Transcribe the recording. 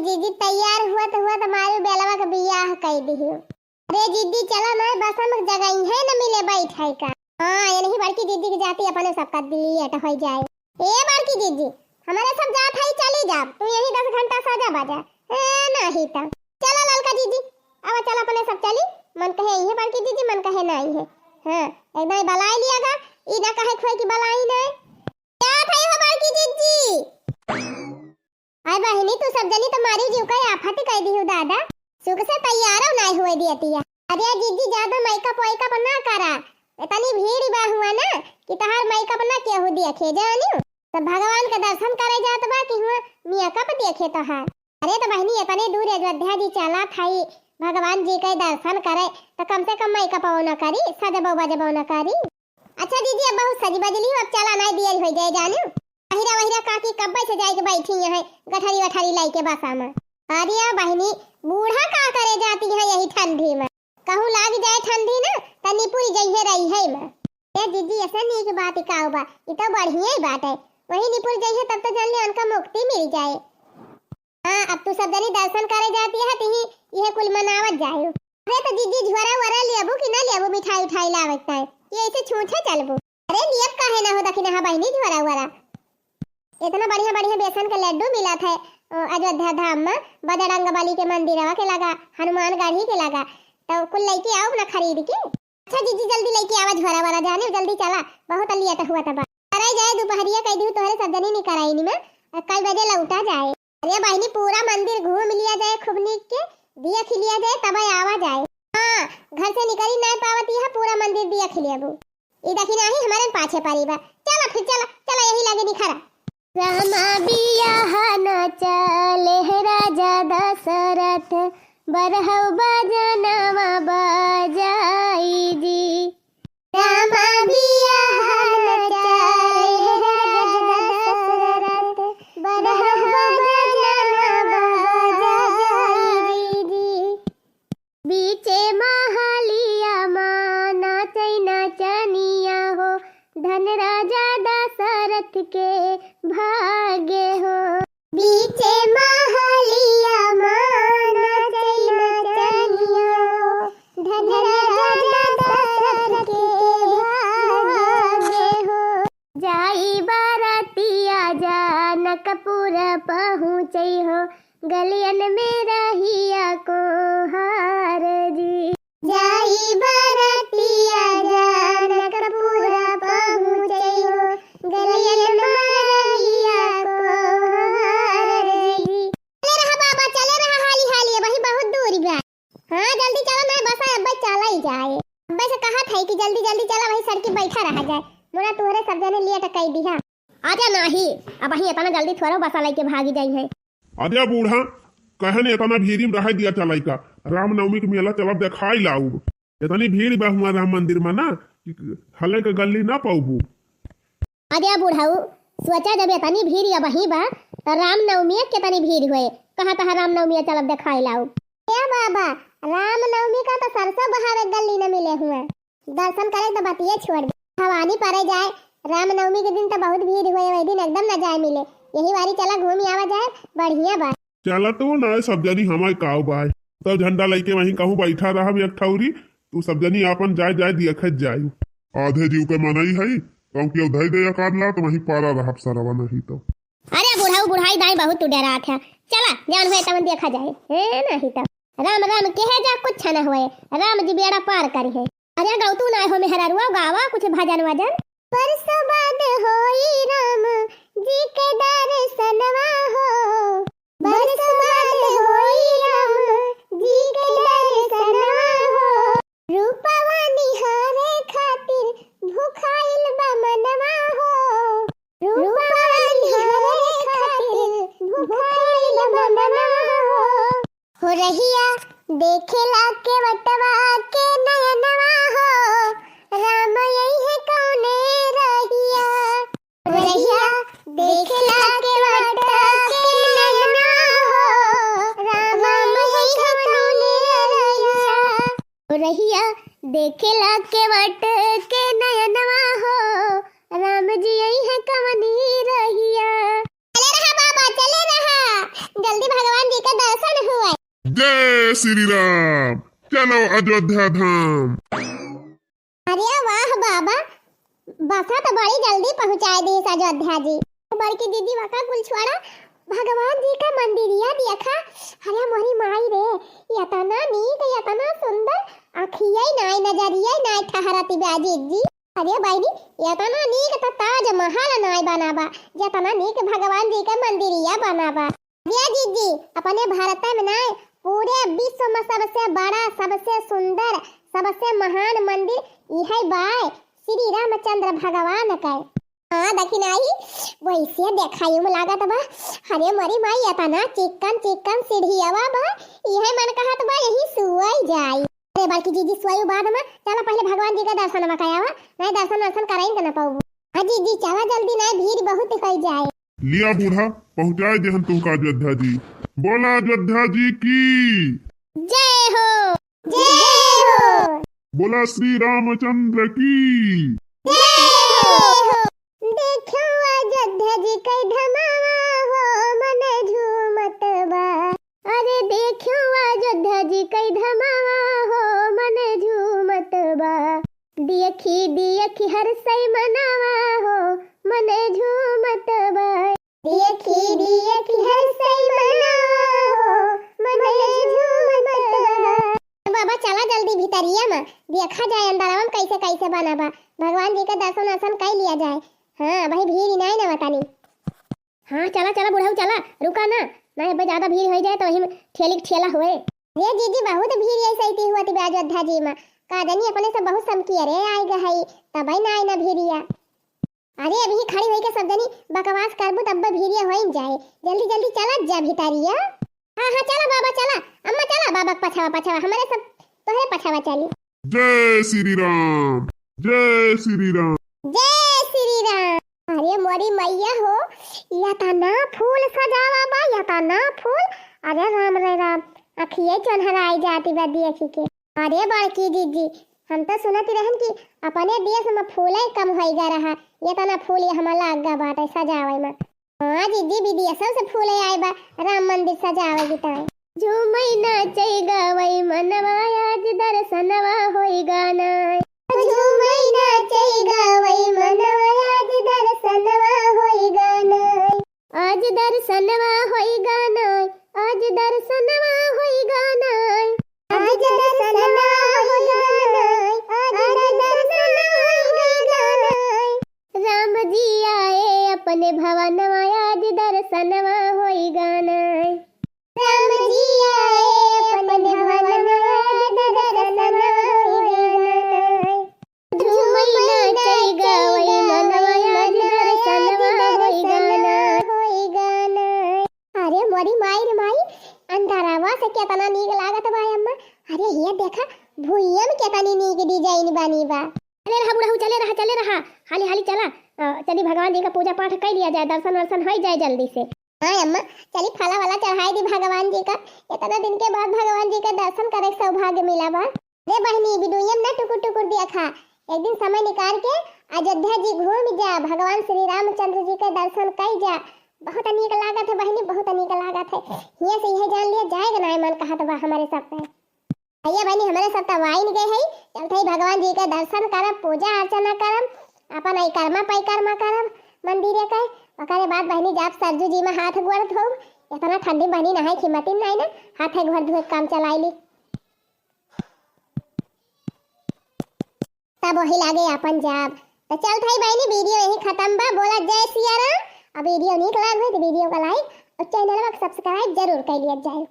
जीजी तैयार हुआ तो मारू बेलवा का बियाह कई दी। अरे जीजी चला ना बस हम जगह ही है न मिले बैठे का। हां ये नहीं बड़की जीजी की जाती अपने सब कर दी एटा हो जाए। ए बड़की जीजी हमारे सब जात है चली जा तू यही 10 घंटा सजा बाजा ए नहीं त चला ललका जीजी अब चल अपने सब चली मन कहे ये बड़की जीजी मन कहे नहीं है। हां एकदम बलाई लियागा ई ना कहे खोई की बलाई नहीं क्या भाई हो बड़की जीजी। आई बहनी तू सब जनी तो मारी जीव का आफत कह दी हो दादा सुख से तैयार हो नहीं हुए दियतिया। अरे जीजी ज्यादा मेकअप वेकअप ना करा इतनी भीड़ बा हुआ ना कि तहार मेकअप ना के हो देखे जानी तो भगवान का दर्शन करे जात बा कि हुआ मेकअप देखे तो है। अरे तो बहनी इतने दूर अयोध्या जी चला थाई भगवान जी के दर्शन करे तो कम से कम मेकअप न करी सजबो बजबो न करी। अच्छा दीदी अब बहुत सज बजली अब चला नहीं दियल हो जाए जानी वहीरा वहीरा काकी कब्बे से जाके बैठी है गठरी वठरी लाई के बसा में। अरे बहनी बूढ़ा का करे जाती है यही ठंडी में कहूं लाग जाए ठंडी ना तनी पूरी जइहे रही है मैं। ए दीदी ऐसा नहीं की बात का बा ई तो बढ़िया ही बात है वही निपुर जइहे तब तो जान ले उनका मुक्ति मिल जाए। हां अब तू सब जनी दर्शन करे जाती है तही यह कुल मनावत जाए। अरे तो दीदी झोरा वरा लेबू कि ना लेबू मिठाई उठाई लावत है ये ऐसे छूछे चलबू। अरे लियब काहे ना हो दखिना हा बहनी झोरा वरा इतना बढ़िया बढ़िया बेसन के लड्डू मिला था अयोध्या धाम में बजरंग बली के मंदिरवा के लगा हनुमान गढ़ी के लगा तो कुल लइके आओ ना खरीद के। अच्छा जीजी जल्दी लइके आवा झोरा वाला जाने जल्दी चला बहुत लिया हुआ तबा कराई जाए दोपहरिया कह दी तोहरे सब जनी नहीं कराई नी में कल बजे लौटा जाए। अरे बहनी पूरा मंदिर घूम लिया जाए खूब नीक के दिया खिलिया जाए तब आवा जाए। हां घर से निकली नहीं पावती है पूरा मंदिर दिया खिलियाबू ई दखिना ही हमारे पाछे पारीबा चला फिर चला यही लगे दिखरा। रामा बियाह न चले राजा दशरथ बरहु बजनवा बजाई जी। रामा बियाह न चले राजा दशरथ बरहु बजनवा बजाई जी। बीचे महलिया माना चैना चनिया हो धन राजा दशरथ के भाग्य हो। बीचे महलिया माना चैना चनिया हो धन राजा दशरथ के भाग्य हो। जाई बारातिया जनकपुर पहुँचे हो गलियन में रहिया को हार जी। जाई बारातिया जनकपुर पहुँचे हो गलियन में रहिया को हार जी। चले रहा बाबा चले रहा हाली हाली वही बहुत दूर बा। हां जल्दी चलो मैं बस अब चला ही जाए अब से कहा था कि जल्दी जल्दी चला वही सड़की बैठा रहा जाए मोरा तोहरे सब जने लिए टकई दिया आजा नहीं अब वही इतना जल्दी थोड़ा बसा लाई के भागी जाई है। अरे बूढ़ा कहने इतना भीड़ में रह दिया चलाई का रामनवमी के मेला चलब देखाई लाऊ इतनी भीड़ बा हुआ राम मंदिर में ना हले के गली ना पाऊबू। अरे बूढ़ाऊ सोचा जब इतनी भीड़ या वही बा तो रामनवमी के तनी भीड़ हुए कहां कहां रामनवमी चलब देखाई लाऊ। ए बाबा रामनवमी का तो सरसों बहावे गली न मिले हुए दर्शन करे तो बतिये छोड़ दे भवानी परे जाए रामनवमी के दिन तो बहुत भीड़ हुए वही दिन एकदम न जाए मिले यही बारी चला घूम आवा जाए बढ़िया बा। चला तो ना सब जनी हमारे काव बाय तब झंडा लेके वहीं कहूँ बैठा रहा एक ठौरी तू सब जनी अपन जाए जाए दिखत जाए आधे जीव के मनाई है क्योंकि उधर दया काटला तो वहीं पारा रहा सरवा नहीं तो। अरे बुढ़ाऊ बुढ़ाई दाई बहुत डरा था चला जान हुए तब देखा जाए है नहीं तो राम राम कहे जा कुछ न हुए राम जी बेड़ा पार करी है। अरे गाँव तू ना हो मेहरा रुआ गावा कुछ भजन वजन परसों बाद होई राम जी के दर्शनवा हो परसों बाद होई राम जी के दर्शनवा हो रूपवा निहारे खातिर भूखाइल बा मनवा हो रूपवा निहारे खातिर भूखाइल बा मनवा हो रहिया देखेला के वटवा के नयनवा हो राम यही है कौने रहिया रहिया देखेला के वटवा के नयनवा हो राम यही है कौने रहिया रहिया देखेला के वट के नयनवा हो राम जी यही है कौने रहिया। चले रहा बाबा चले रहा जल्दी भगवान जी का जय श्री राम। चलो अयोध्या धाम। अरे वाह बाबा, बसा तो बड़ी जल्दी पहुंचाए दी अयोध्या जी। बड़की दीदी वका कुलछवाड़ा भगवान जी का मंदिरिया देखा। अरे मोरी माई रे, यतना नीक यतना सुंदर अखियै नाय नजरियै नाय ठहरती बाजीत जी। अरे बाईनी यतना नीक त ताजमहल नाय बनाबा, यतना नीक भगवान जी का मंदिरिया बनाबा। बाजीत जी अपने भारत में नाय पूरे विश्व में सबसे बड़ा, सबसे सुंदर, सबसे महान मंदिर यह बाय श्री रामचंद्र भगवान का। हाँ दखिन आई वैसे देखायु में लागत बा। अरे मरी माई इतना चिकन चिकन सीढ़ियावा बा, यह मन कहत बा यही सुई जाई। अरे बाकी जीजी सोयु बाद में चला पहले भगवान जी का दर्शन करावा, नहीं दर्शन वर्शन कराई के ना पाऊ। हाँ जीजी चला जल्दी, नहीं भीड़ बहुत हो जाए। लिया बूढ़ा पहुंचाए जहन तुमका अयोध्या जी। बोला अयोध्या जी की जय हो, जय हो। बोला श्री रामचंद्र की जय हो। देखो अयोध्या जी कई धमावा हो मन झूमत बा। अरे देखो अयोध्या जी कई धमावा हो मन झूमत बा। देखी देखी हर सई मनावा हो मन झूमत बा। देखी देखी हर सई मनावा हो मन झूमत बा। बाबा चला जल्दी भीतरिया में देखा जाए अंदरवा में कैसे कैसे बनाबा, भगवान जी का दर्शन वर्शन कर लिया जाए। हाँ भाई भीड़ नहीं ना बतानी। हाँ चला चला बुढ़ाऊ चला, रुका ना, नहीं भाई ज्यादा भीड़ हो जाए तो वही ठेली ठेला हुए। ये जीजी बहुत भीड़ ऐसे ही हुआ थी अयोध्या जी में, का जानी अपने से बहुत समकी अरे आई गई तब ना आई ना भीड़िया। अरे अभी खड़ी हुई के सब जनी बकवास करबू तब भीड़िया हो जाए। जल्दी जल्दी चला जा भीतरिया। हाँ हाँ चला बाबा चला, अम्मा चला, बाबा पछावा पछावा हमारे सब तोहरे पछावा चली। जय श्री राम, जय श्री राम, जय श्री राम। अरे मोरी मैया हो, यतना फूल सजावा बा, यतना फूल। अरे राम रे राम, अखिए चन्हराई जाती बा देखी के। अरे बड़की दीदी हम तो सुनती रहन कि अपने देश में फूल ही कम होइगा रहा, यतना फूल हमारा आगा बाटे सजावे में। हाँ दीदी विदेशों से फूल आए बा राम मंदिर सजावे बिताए। झूमई नाचई गावई मनवा आज दर्शनवा होइगा ना। झूमई नाचई गावई मनवा आज दर्शनवा होइगा ना। आज दर्शनवा होइगा ना, आज दर्शनवा होइगा ना। आज दर्शनवा होइगा ना, आज दर्शनवा होइगा ना। राम जी आए अपने भवनवा आज दर्शनवा होइगा ना। राम जी आए अपने भवनवा आज दर्शनवा होइगा ना। झूमई नाचई गावई मनवा आज दर्शनवा होइगा ना। अरे मोरी माई रे माई, अंधारावा से केतना नीक लागत बा अम्मा। अरे ये देखा भुइया में केतना नीक डिजाइन बनी बा। चले रहा बुढ़ाऊ, चले रहा हाली हाली चला। चली भगवान जी का पूजा पाठ कर लिया जाए, दर्शन वर्शन हो जाए जल्दी से। हाँ अम्मा चली फला वाला चढ़ाई दी भगवान जी का, इतना दिन के बाद भगवान जी का दर्शन करे सौभाग्य मिला बा। रे बहनी वीडियो में ना टुकुर टुकुर देखा, एक दिन समय निकाल के अयोध्या जी घूम जा, भगवान श्री रामचंद्र जी के दर्शन कर जा। बहुत नीक लागत है बहनी, बहुत नीक लागत है। ये से यह जान लिया जाएगा ना मन कहत बा हमारे सब पे। भैया बहनी हमारे सब तो वाइन गए है, चलते ही भगवान जी के दर्शन करब, पूजा अर्चना करब, अपन आई कर्मा परिक्रमा करब मंदिर के। ओकरे बाद बहनी जाप सरजू जी में हाथ गोड़ धो, इतना ठंडी बहनी नहाई खिमती नहीं ना, हाथ गोड़ धो काम चलाइली तब वही लागे अपन जाब। तो चल भाई बहनी वीडियो यही खत्म बा। बोला जय सिया राम। अब वीडियो नीक लाग हो तो वीडियो को लाइक और चैनल को सब्सक्राइब जरूर कर लिया जाए।